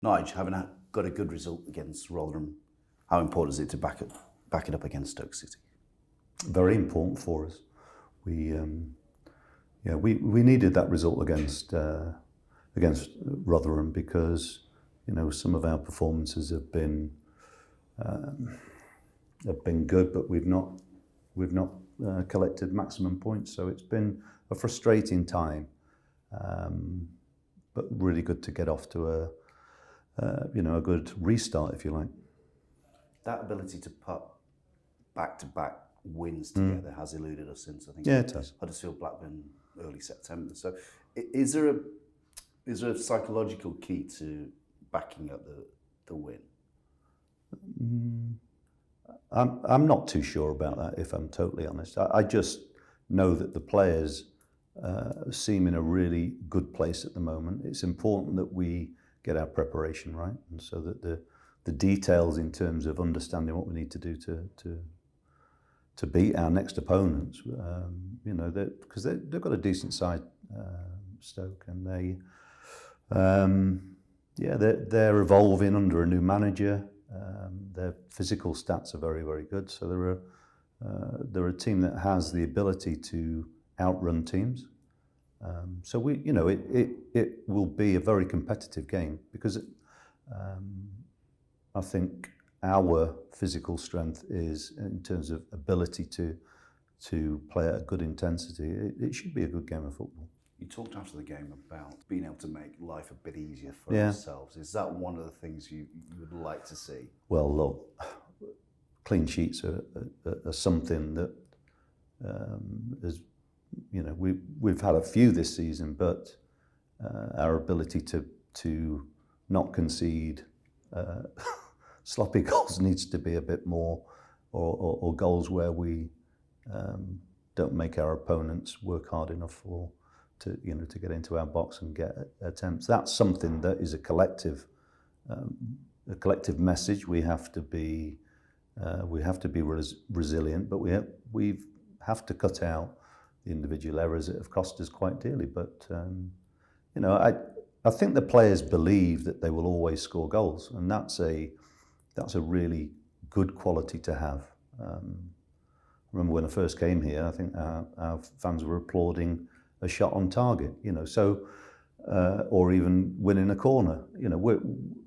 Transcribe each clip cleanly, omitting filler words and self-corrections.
Nigel, having got a good result against Rotherham, how important is it to back it up against Stoke City? Very important for us. We needed that result against Rotherham because some of our performances have been good, but we've not collected maximum points. So it's been a frustrating time, but really good to get off to a good restart, if you like. That ability to put back-to-back wins together has eluded us since, I think, it has. Huddersfield Blackburn early September. So is there a psychological key to backing up the win? I'm not too sure about that, if I'm totally honest. I just know that the players seem in a really good place at the moment. It's important that we get our preparation right, and so that the details in terms of understanding what we need to do to beat our next opponents, because they've got a decent side, Stoke, and they're evolving under a new manager. Their physical stats are very, very good. So they're a team that has the ability to outrun teams. So it will be a very competitive game because I think our physical strength is in terms of ability to play at a good intensity. It should be a good game of football. You talked after the game about being able to make life a bit easier for ourselves. Is that one of the things you would like to see? Well, look, clean sheets are something that is, we've had a few this season, but our ability to not concede sloppy goals needs to be a bit more, or goals where we don't make our opponents work hard enough to get into our box and get attempts. That's something that is a collective message. We have to be resilient, but we have to cut out the individual errors that have cost us quite dearly. But I think the players believe that they will always score goals, and that's a really good quality to have. I remember when I first came here, I think our fans were applauding a shot on target, or even winning a corner.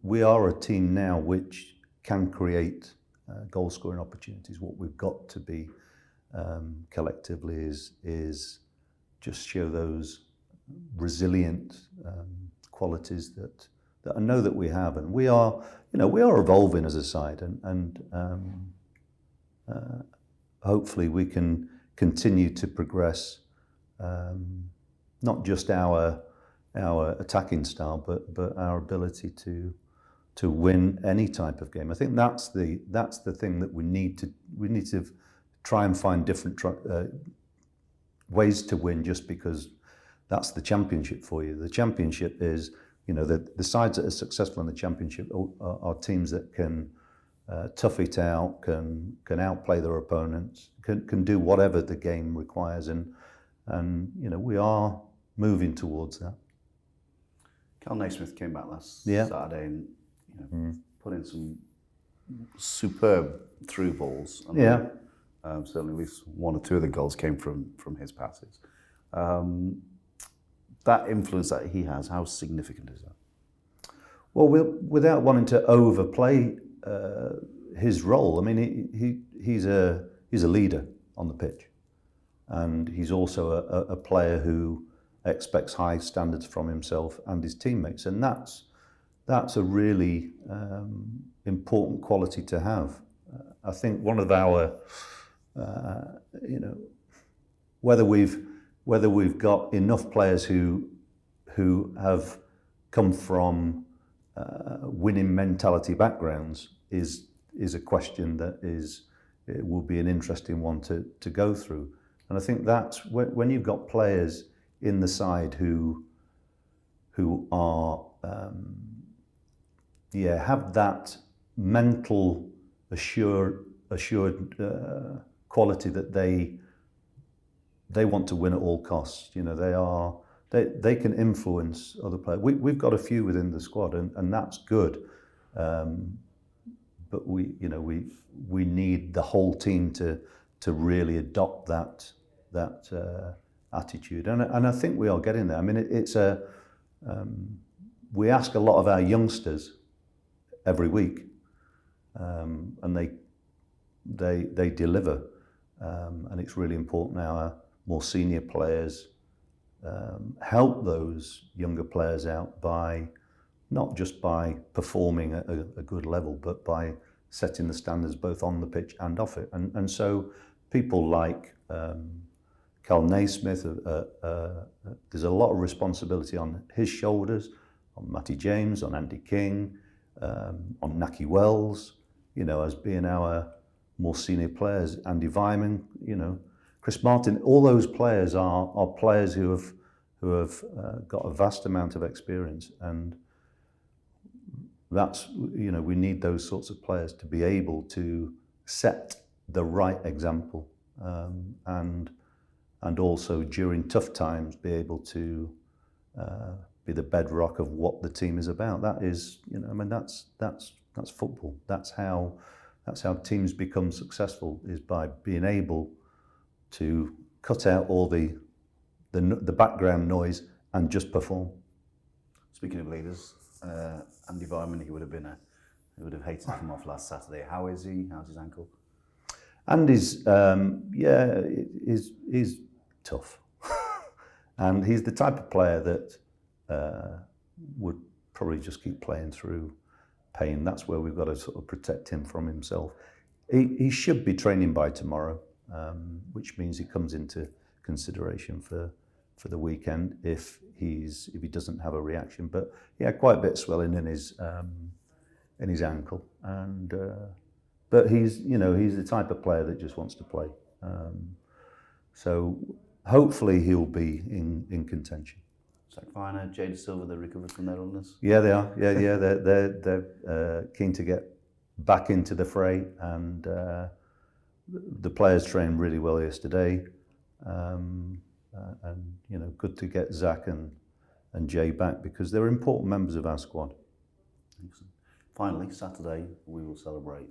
We are a team now which can create goal scoring opportunities. What we've got to be collectively is just show those resilient qualities that I know that we have, and we are evolving as a side, and hopefully we can continue to progress. Not just our attacking style, but our ability to win any type of game. I think that's the thing that we need to try and find different ways to win. Just because that's the championship for you. The championship is the sides that are successful in the championship are teams that can tough it out, can outplay their opponents, can do whatever the game requires, and we are moving towards that. Cal Naismith came back last Saturday and put in some superb through balls. And certainly at least one or two of the goals came from his passes. That influence that he has, how significant is that? Well, without wanting to overplay his role, I mean, he's a leader on the pitch. And he's also a player who expects high standards from himself and his teammates, and that's a really important quality to have. I think one of our, whether we've got enough players who have come from winning mentality backgrounds is a question that it will be an interesting one to go through. And I think that's when you've got players in the side who are have that mental assured quality that they want to win at all costs. they can influence other players. We've got a few within the squad, and that's good. But we need the whole team to really adopt that attitude, and I think we are getting there. I mean, we ask a lot of our youngsters every week, and they deliver, and it's really important now our more senior players help those younger players out by not just by performing at a good level, but by setting the standards both on the pitch and off it. And so people like Cal Naismith, there's a lot of responsibility on his shoulders, on Matty James, on Andy King, on Naki Wells, as being our more senior players. Andy Vyman, Chris Martin, all those players are players who have got a vast amount of experience, and that's, we need those sorts of players to be able to set the right example, and also during tough times be able to be the bedrock of what the team is about. That is, that's football. That's how teams become successful, is by being able to cut out all the background noise and just perform. Speaking of leaders, Andy Vyman, he would have hated to come off last Saturday. How is he? How's his ankle? Andy's he's tough, and he's the type of player that would probably just keep playing through pain. That's where we've got to sort of protect him from himself. He should be training by tomorrow, which means he comes into consideration for the weekend if he doesn't have a reaction. But he had quite a bit of swelling in his ankle, and but he's the type of player that just wants to play. So hopefully he'll be in contention. Zach Viner, Jay De Silva, they recovered from their illness? Yeah, they are. Yeah, they're keen to get back into the fray, and the players trained really well yesterday. And good to get Zach and Jay back, because they're important members of our squad. Excellent. Finally, Saturday we will celebrate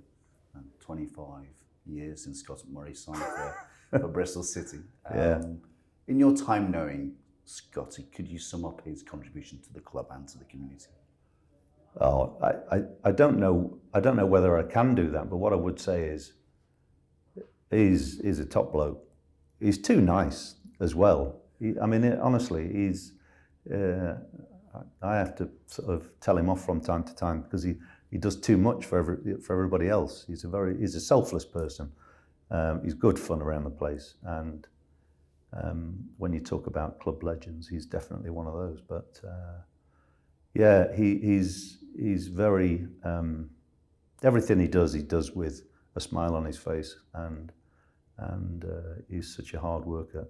25 years since Scott Murray signed for Bristol City. In your time knowing Scotty, could you sum up his contribution to the club and to the community? Oh, I don't know whether I can do that, but what I would say is he's a top bloke. He's too nice as well. Honestly, he's. I have to sort of tell him off from time to time, because he does too much for everybody else. He's a selfless person. He's good fun around the place, and when you talk about club legends, he's definitely one of those. But he's very everything he does with a smile on his face, and he's such a hard worker.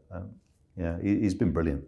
He's been brilliant.